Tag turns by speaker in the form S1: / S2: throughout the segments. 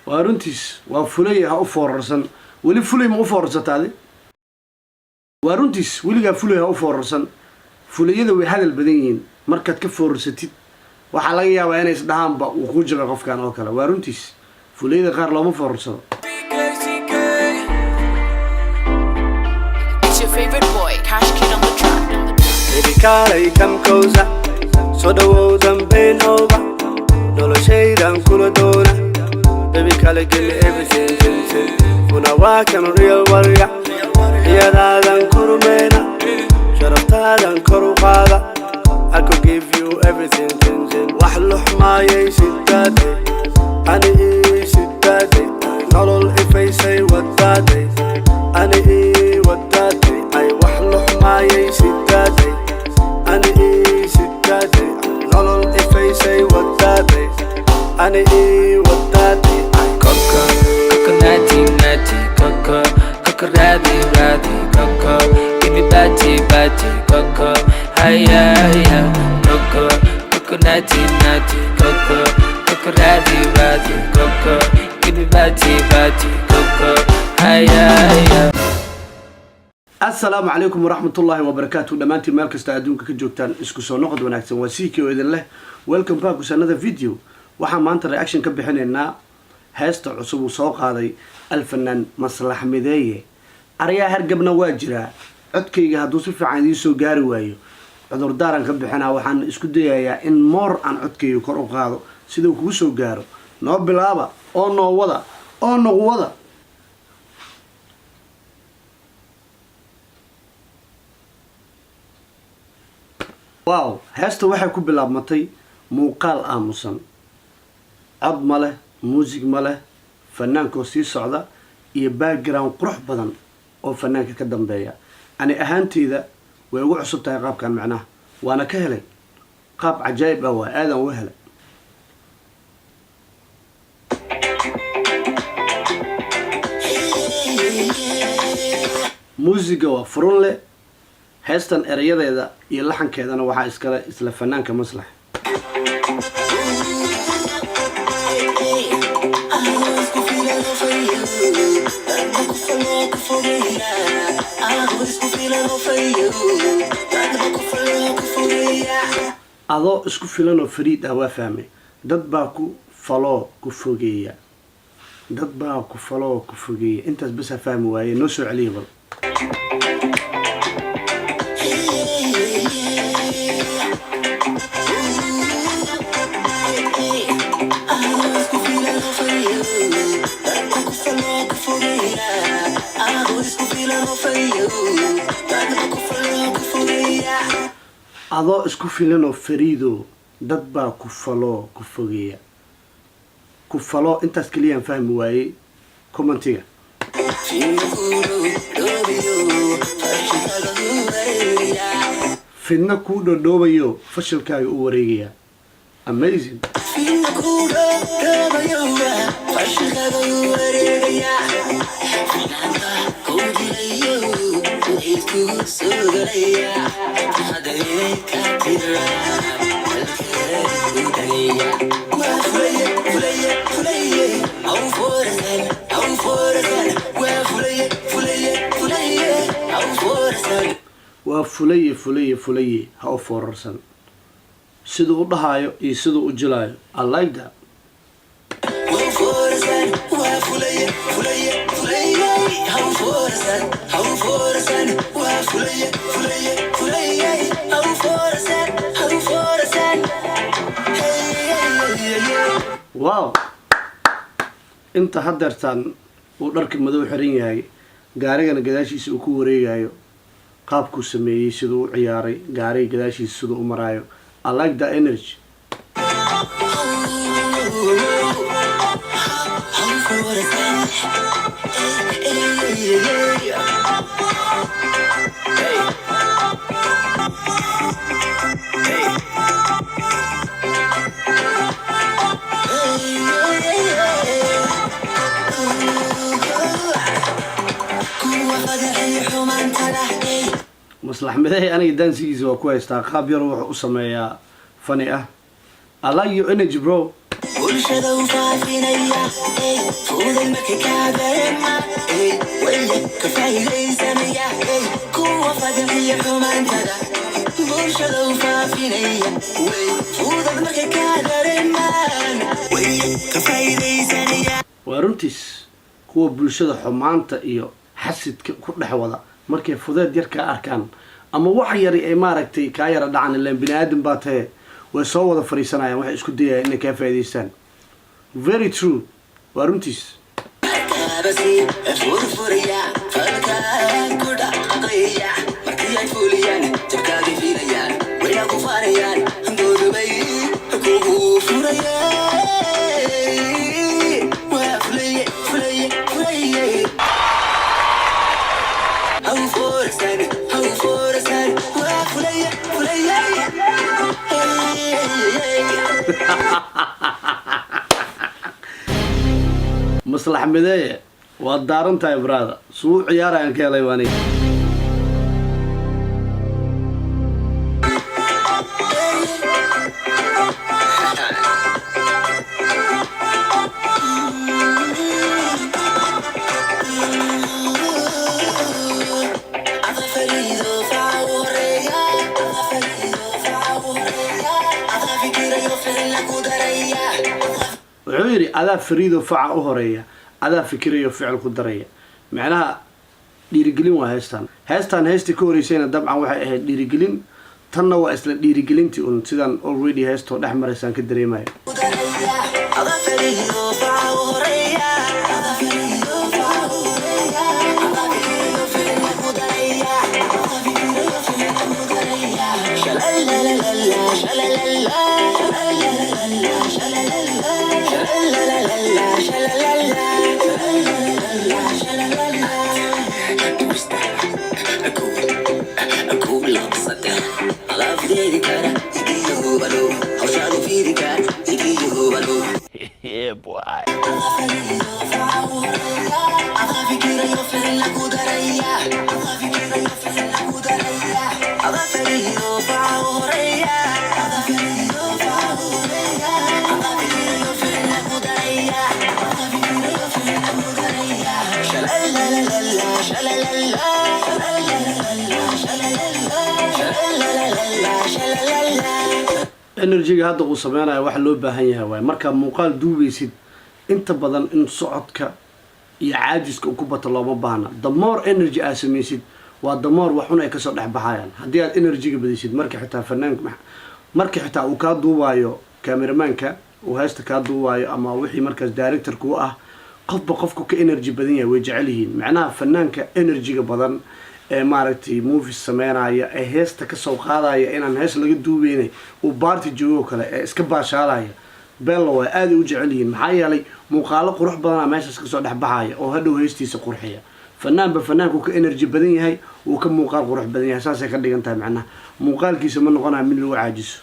S1: وارنتيس وفلي هأفورسن ولي فلي ما أفورسة وارنتيس ولي فلي هأفورسن فلي يدوي هذا البدين مركز كفورستي وحلاقيها وأنا إسدهام وخوج بقف كان أوكلا وارنتيس فلي يدا قار لما فرصة.
S2: It's your favorite boy, Cash Kid on the track.
S3: Baby, Kale, come closer. So the walls and bend over. No shade and cool dona. Baby, Kale, give me everything. When I walk, I'm a real warrior. Yeah, that and Kurumena. Shut up, Tad and Kurubada. I could give you everything. Wahluh ma yesidade. Ani yesidade. Not all if I say what that is. Ani what that is. I wahluh ma yesidade. Ani yesidade. Not all if I say what that is. Ani what that is.
S4: Coco, coconutty, nutty, coco, coco, ratty, coco, give me batty, coco, hiya, coco, coconutty, nutty, coco, coco, ratty, coco, give me batty, coco, hiya.
S1: السلام عليكم ورحمة الله وبركاته. دمانتي مالك استعدونك كجوكتان اسكسو نقد وناكسن وسيكي وإذن له ويلكم باك وسنة فيديو waxaan maanta reaction ka bixinaynaa heesta cusub oo soo qaaday alfanaan maslax mideeye ariya hargabna waa jira codkayga haduu si fiican idin soo gaari waayo cudur daaran ka bixinaa waxaan isku dayayaa in moor aan codkayga kor u qaado sida uu kugu soo gaaro noo bilaaba oo noo wada wow heesta waxay ku bilaabmatay muuqaal aamusan عض ماله موسيقى ماله فنان كوسي صعدة يباك جراوند قروح بدن أو فنان كقدم بيا أنا أهانتي ذا ويوقع صوت قاب كان معناه وأنا كهلي قاب عجيب هو آدم وهلا موسيقى وفرونله هستن أريده إذا يلحن كذا أنا واحد إسكال إسلا فنان كمصلح adoo isku filan oo fariid ah waa fahmay dad baa ku falo ku fogeeya intaas bas fahmi waaye noo soo celiyo bal adoo isku filan oo fariido dad baa ku falo ku fogeeya ku falo intaas kaliya fahmi waaye commentiga fidna ku dhodhoobayo fashilkaaga u wareegaya amazing وفلي هاو فورسن sidoo u dhahayo iyo sidoo u jilayo I like that wow inta hadartan uu dharka madow xiran yahay gaarigana gadaashiisa uu ku wareegayo qaabku sameeyay sidoo u ciyaaray gaariga gadaashiisa sidoo u marayo I like the energy مصلح مدهي أنا دانسيز وكويس تاقاب يروح أسمى يا funny I like your energy bro
S5: bulshada u faafinaya fuuday markay kaa dareema waya ka faa'iidaysanaya kuwa fadxiya xumaantada bulshada u faafinaya fuuday markay kaa dareemaan waya ka faa'iidaysanaya
S1: waa runtiis kuwa bulshada xumaanta iyo xasidka ku dhex wada markay fudeed yar ka arkaan ama wax yari ay maaragtay kaa yara dhacan ilaan bini aadam baa tahe way soo wada fariisanayaan waxay isku dayayaan inay kaa faa'iidaystaan very true waa runtiis maslax mideeye waa daaran tahay brada suu ciyaarayaan ka helay waani wuxuu yidhi adaa fariido faca u horeeya adaa fikirayo ficil ku daraya macnaha dhiirigelin waa heestaan heestii ka horeysayna dabcan waxay ahayd dhiirigelin tanna waa isla dhiirigelintii un sidaan already heestoo dhex maraysaan ka dareemayo
S2: Yeah, boy. energy-ga hadda uu sameynayo waxa loo baahan yahay waay marka muuqaal duubaysid inta badan in socodka iyo caajiska ku bato looma baahna the more energy aad samaysid waa the more wax un ay kasoo dhex baxayaan haddii aad energy-ga badisid marka xitaa fanaanka marka xitaa uu kaa duubayo cameramanka uu heesta kaa duubayo ama wixii markaas director ku ah qofba qofku ka energy badan yahay way jecel yihiin macnaha fanaanka energy-ga badan ee maaragtay movies sameynaya ee heesta ka soo qaadaya inaan hees laga duubeynay uu baarti joogo kale ee iska baashaalaya bella way aad u jecel yihiin maxaa yeelay muuqaalo qurux badan meeshaas ka soo dhex baxaya oo hadhow heestiisa qurxiya fanaanba fanaanku ka energy badan yahay uu ka muuqaal qurux badan yahay saasay ka dhigan tahay macnaha muuqaalkiisa ma noqonayo mid lagu caajiso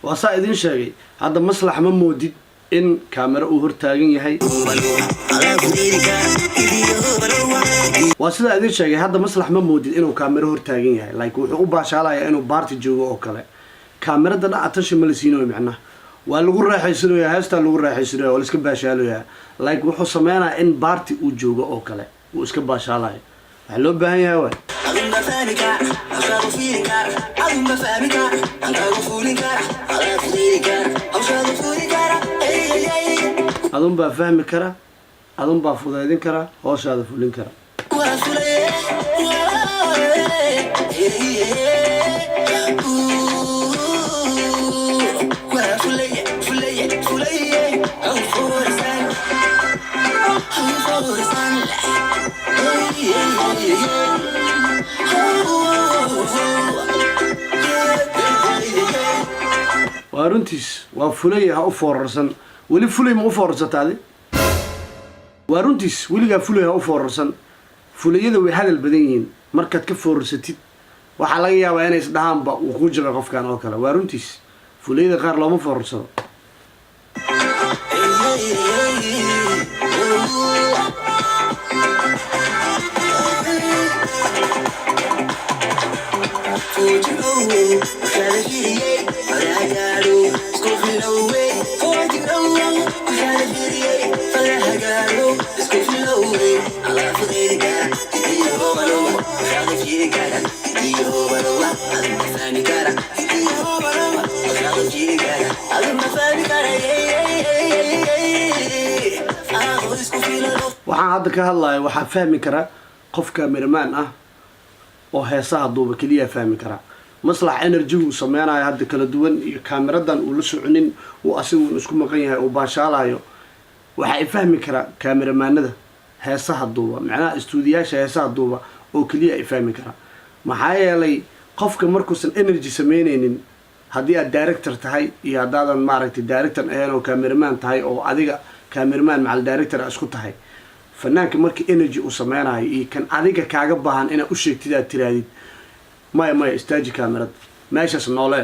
S2: waasaa idin sheegay hadda maslax ma moodid in kaamera uu hortaagan yahay waa sidaa idin sheegay hadda maslax ma moodid inuu kaamera hortaagan yahay like wuxuu u baashaalaya inuu baarti joogo oo kale kaamerada dhan attention ma la siinayo macnaha waa lagu raaxaysanayaa heestaa lagu raaxaysanayaa waa la iska baashaalayaa like wuxuu sameynayaa in baarti uu joogo oo kale uu iska baashaalaya waxaa loo baahan yahay waay adun baa fahmi kara adun baa fudaydin kara hooshaada fulin kara waa runtiis waa fulay ha u foorarsan weli fulay ma u foorarsataade waa runtiis weligaa fulay ha u foorarsan fulayada way hadal badan yihiin markaad ka foorarsatid waxaa laga yaabaa inay isdhahaanba uu ku jabay qofkan oo kale waa runtiis fuleyda qaar looma foorarsado waxaan hadda ka hadlayo waxaa fahmi kara qof cameraman ah oo heesaha duuba keliya fahmi kara maslax energy uu sameynayo hadda kala duwan iyo kaamiradan uu la soconin uu asigu isku maqan yahay uu baashaalayo waxa ay fahmi kara cameramanada heesaha duuba macnaha istuudiyaasha heesaha duuba oo keliya ay fahmi kara maxaa yeelay qofka markuusan energy sameynaynin haddii aad director tahay iyo haddaadan maaragtay director ahayn oo cameraman tahay oo adiga cameraman macal director isku tahay fanaanka markii energy uu sameynayo iyo kan adiga kaaga baahan inaad u sheegtid aad tiraadid maya istaaji kamerad meeshaas noole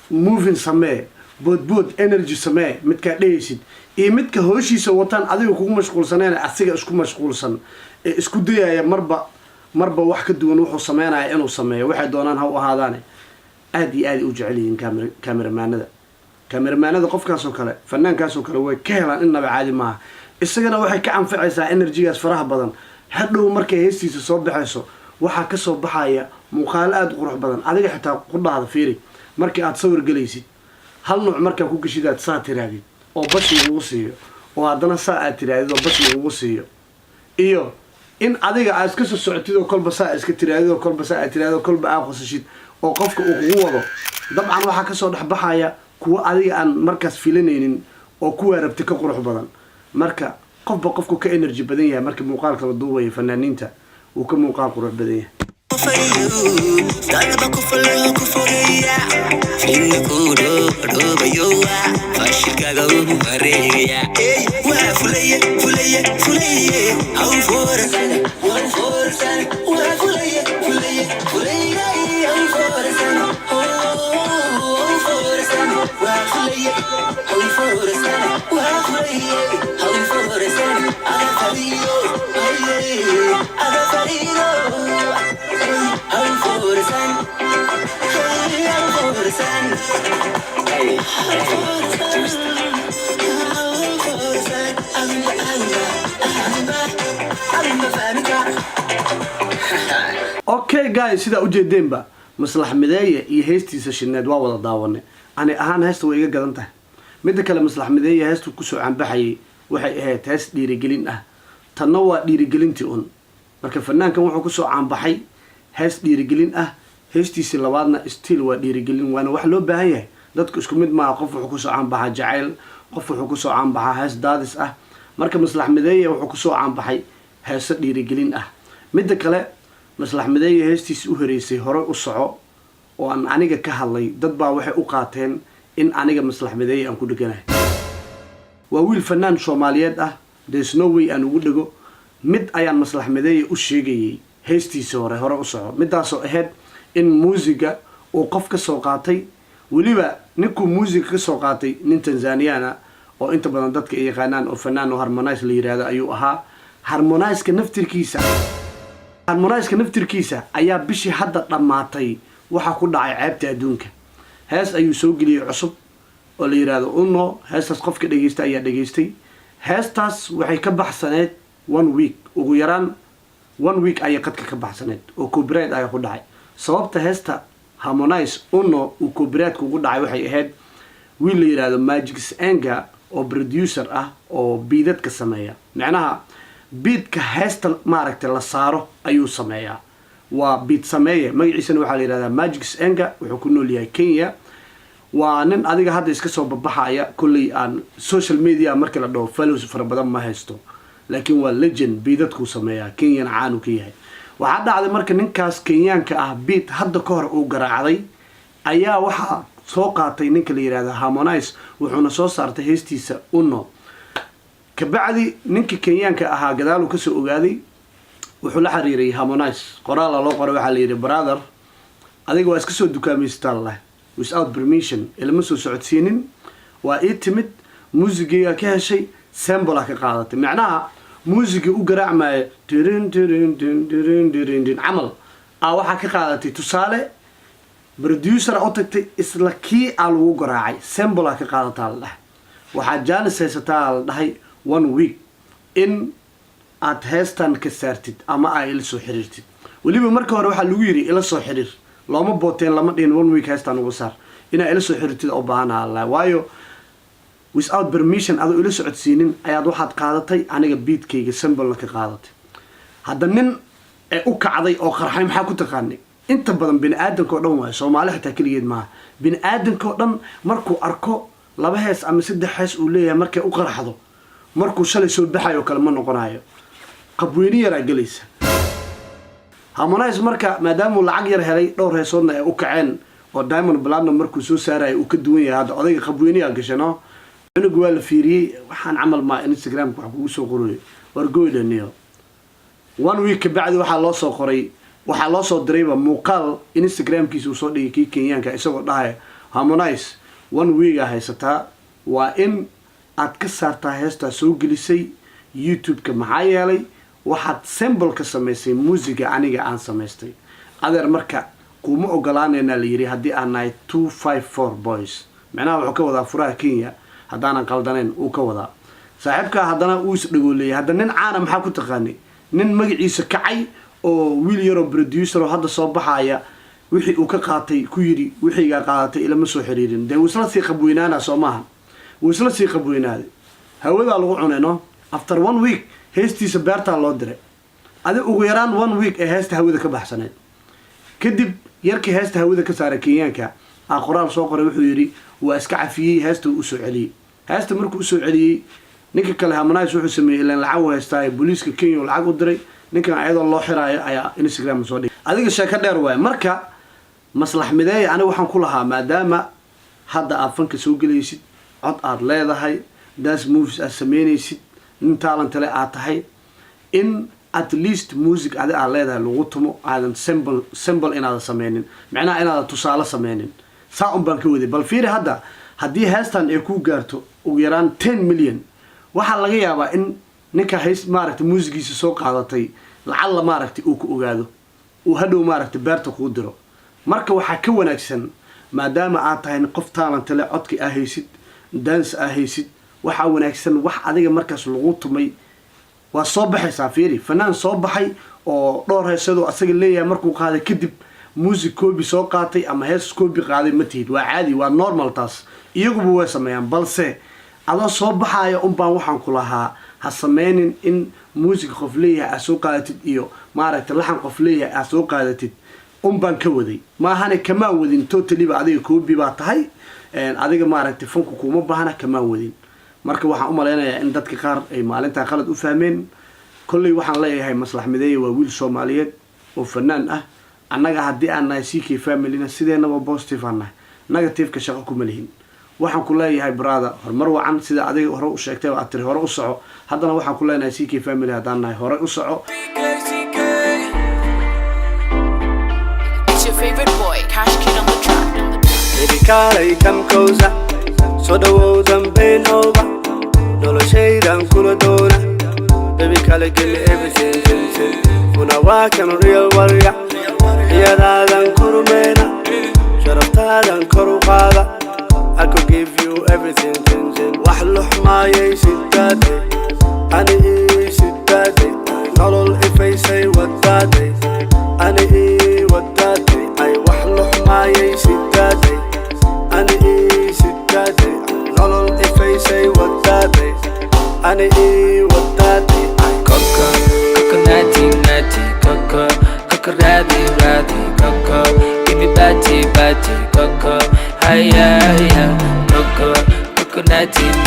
S2: moving samee boodbood energy samee midkaa dhehaysid iyo midka hooshiisa wataan adiga kugu mashquulsaneen asiga isku mashquulsan ee isku dayaya marba wax ka duwan wuxuu sameynaya inuu sameeyo waxay doonaan ha u ahaadaane aad iyo aad u jecel yihiin cameramanada qofkaasoo kale fanaankaasoo kale way ka helaan innaba caadi maaha isagana waxay ka anfacaysaa energygaas faraha badan hadhow markay heestiisa soo baxayso waxaa kasoo baxaya muuqaalo aada u qurux badan adiga xitaa qudhaada fiiri markii aad sawir gelaysid hal nuuc markaa ku geshid aad saa tiraadid oo bash lagugu siiyo oo haddana saa aad tiraadid oo bash lagugu siiyo iyo in adiga aad iska soo socotid oo kolba saa iska tiraadid oo kolba saa aad tiraadid oo kolba aad qosashid oo qofka uu kugu wado dabcan waxaa kasoo dhexbaxaya kuwa adiga aan markaas filanaynin oo kuwaa rabta ka qurux badan marka qofba qofku ka energy badan yahay marka muuqaalka la duubayo fanaaniinta uu ka muuqaal qurux badan yahay Okay guys, sida ujeedeenba maslax mideeye iyo heestiisa shineed waa wada daawanay ani ahaan heesta way iga gadan tahay mid kale maslax mideeye heestu ku soo canbaxay waxay ahayd hees dhiirigelin ah tanna waa dhiirigelintii marka fanaankan wuxuu ku soo canbaxay hees dhiirigelin ah heestiisa labaadna still waa dhiirigelin waana wax loo baahan yahay dadku isku mid maaha qof wuxuu ku soo canbaxaa jacayl qof wuxuu ku soo canbaxaa hees daadis ah marka maslax mideeye wuxuu ku soo canbaxay hees dhiirigelin ah mid kale maslax mideeye heestiisa u horeysay hore u soco oo aan aniga ka hadlay dad baa waxay u qaateen in aniga maslax mideeye aan ku dhiganahay waa wiil fanaan Soomaaliyeed ah there's no way aan ugu dhigo mid ayaan maslax mideeye u sheegayay heestiisa hore u soco midaasoo ahayd in muusiga uu qof ka soo qaatay waliba ninkuu muusiga ka soo qaatay nin Tanzaniana oo inta badan dadka ay yaqaanaan oo fanaan oo Harmonize la yiraahdo ayuu ahaa Harmonize naftirkiisa ayaa bishii hadda dhamaatay waxa ku dhacay ceebta adduunka hees ayuu soo geliyay cusub oo la yiraahdo uno heestaas qofka dhageysta ayaa dhageystay heestaas waxay ka baxsaneed 1 week ugu yaraan 1 week ayay qadka ka baxsaneed oo copyright ayaa ku dhacay sababta heesta Harmonize uno uu copyright ugu dhacay waxay ahayd wiil la yiraahdo Magic Enga oo producer ah oo beedadka sameeya macnaha beedka heesta maaragtay la saaro ayuu sameeyaa waa beed sameeye magaciisana waxaa la yiraahdaa Magic Enga wuxuu ku nool yahay Kenya waa nin adiga hadda iska soo babaxaya kulli aan social media markii la dhaho follows fara badan ma haysto laakiin waa legend beedadku sameeyaa Kenya caanu ka yahay waxa dhacday marka ninkaas Kenyaanka ah beed hadda ka hor uu garaacday ayaa waxa soo qaatay ninka la yiraahdo Harmonize wuxuuna soo saartay heestiisa uno kabacdi ninka Kenyaanka ahaa gadaal uu ka soo ogaaday wuxuu la xiriiray Harmonize qoraal loo qoray waxa la yiri brother adiga waa iska soo dukaamaysataa leh without permission ilama soo socodsiinin waa ii timid muusigiga ka heshay sample ka qaadatay macnaha muusigii u garaacmaya tirin tirin tirin tirin camal waxa ka qaadatay tusaale producer oo tagtay isla kii lagu garaacay sample ka qaadataa leh waxaa jaanis haysataa la dhahay 1 week in aad heestan ka saartid ama ay ila soo xiriirtid waliba marka hore waxa lagu yiri ila soo xiriir looma booteen lama dhihin 1 week heestan ugu saar ina ila soo xiriirtid oo baahanaa la waayo without permission adu ila socodsiinin ayaad waxaad qaadatay aniga beatkayga sample ka qaadatay hadda nin u kacday oo qarxay maxaa ku taqaanay inta badan bini aadanka oo dhan waa Soomaali xitaa kaligeed ma bini aadanka oo dhan markuu arko laba hees ama saddex hees uu leeyahay markay u qarxado markuu shalay soo baxayo kale ma noqonayo qabweyni yar galaysa Harmonize marka maadaama lacag yar helay dhowr heesoodna ay u kaceen oo Diamond Platnumz markuu soo saaray uu ka duwan yahay hadda odayga qabweyni yaa gashano inuu waa la fiiriyay waxaan amal ma Instagram ku wax ugu soo qoray war gooydaniyo 1 week bacdi waxa loo soo qoray waxa loo soo diray muuqaal Instagram-kiisa uu soo dhigay kii Kenyaanka isagoo dhahay Harmonize 1 week haysataa waa in aad ka saartaa heesta soo gelisay YouTube-ka maxaa yeelay waxaad sample ka samaysay muusiga aniga aan samaystay adeer marka kuma ogolaanayna la yiri hadii aan nahay 254 boys macnaha wuxuu ka wadaa furaha Kenya hadaan qaldaneen uu ka wadaa saaxiibka hadana uu is dhagoolay hadda nin caana maxaa ku taqaanay nin magaciisa kacay oo wiil yar oo producer oo hadda soo baxaya wixii uu ka qaatay ku yiri wixiga qaadatay ilama soo xiriirin deewsla si qabweynaana Soomaha وصل سي قبوينادي هودا لو cunayno after 1 week heestiisa beerta loo diray adi ugu yaraan 1 week ee heesta hawada ka baxsaneed kadib yarkii heesta hawada ka saaray Kenyaanka qoraal soo qoray wuxuu yiri waa iska cafiyay heesta uu soo celiyay heesta markuu soo celiyay ninka kale Harmonize wuxuu sameeyay ilaa lacag heestay booliiska Kenya lacag u diray ninkan ayadoo loo xiraayo ayaa Instagram soo dhigay adiga sheeka dheer waay marka maslax mideey aniga waxaan ku lahaa maadaama hadda aad fanka soo galaysid cod aad leedahay dance moves aad sameynaysid nin talent leh aad tahay in at least music aad leedahay lagu tumo aadan symbol inaad sameynin macnaha inaad tusaale sameynin saa un baan ka waday bal fiiri hadda haddii heestan ay ku gaarto ugu yaraan 10 million waxaa laga yaabaa in ninka hees maaragtay muusigiisa soo qaadatay lacag la maaragtay uu ku ogaado uu hadhow maaragtay beerta ku diro marka waxaa ka wanaagsan maadaama aad tahay qof talent leh codka ahaysid dance ahaysid waxa wanaagsan wax adiga markaas lagu tumay waa soo baxaysaa fiiri fanaan soo baxay oo dhowr heesado asaga leeyahay markuu qaaday kadib music copy soo qaatay ama hees copy qaaday ma tihid waa caadi waa normal taas iyagu way sameeyaan balse adoo soo baxaya baan waxaan ku lahaa ha sameynin in music qof leeyahay soo qaadatid iyo maaragtay laxan qof leeyahay soo qaadatid baan ka waday ma ahane kama wadin totally ba adiga copy ba tahay adiga maaragtay fanku kuma baahna kama wadin marka waxaan u maleynayaa in dadka qaar ay maalinta qalad u fahmeen kulli waxaan leeyahay maslax mideey waa wiil Soomaaliyeed oo fanaan ah annaga hadii aan nahay CK family-na sideenaba positive aan nahay negative ka shaqo kuma lihin waxaan ku leeyahay brother hormar wacan sida adiga hore u sheegtay oo aad tiri hore u soco haddana waxaan ku leenahay CK family hadaan nahay hore u soco
S6: favorite boy, Cash Kid on the track.
S3: Baby, kaalay come closer, so the world I'm been over. Dolo shade and kula dona. Baby, kaalay give me everything. When I walk, I'm a real warrior. Yeah, I'm kurumena. Shut up, I'm kurugada. I could give you everything. Wahluh ma yesidade, ani yesidade. Not all if I say what that is. Ani what that is. I wahluh ma yesidade, ani yesidade. Not all if I say what that is. Ani what that is.
S4: Coco, coconutty, nutty, coco, coco, ratty, coco. Give me batty, coco. Hi, coco, coconutty.